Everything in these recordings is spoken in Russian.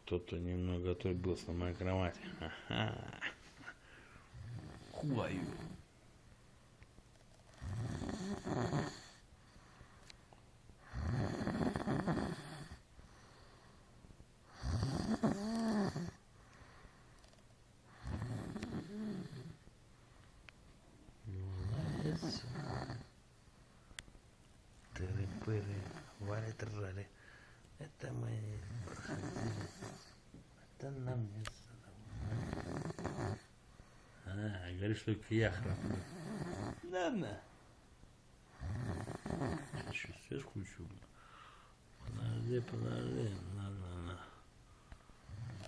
Кто-то немного отрубился на моей кровати. Ага. Хую. Молодец. Тыры-пыры, вали-трали. Это мы проходили. Это нам не задавало. Говоришь, только я храплю. Ладно. Сейчас свет включу. Подожди. На.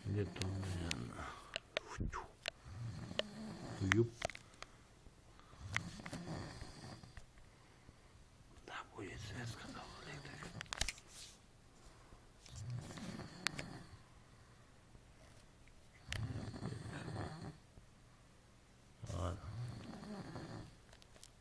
Где-то у меня. Юп.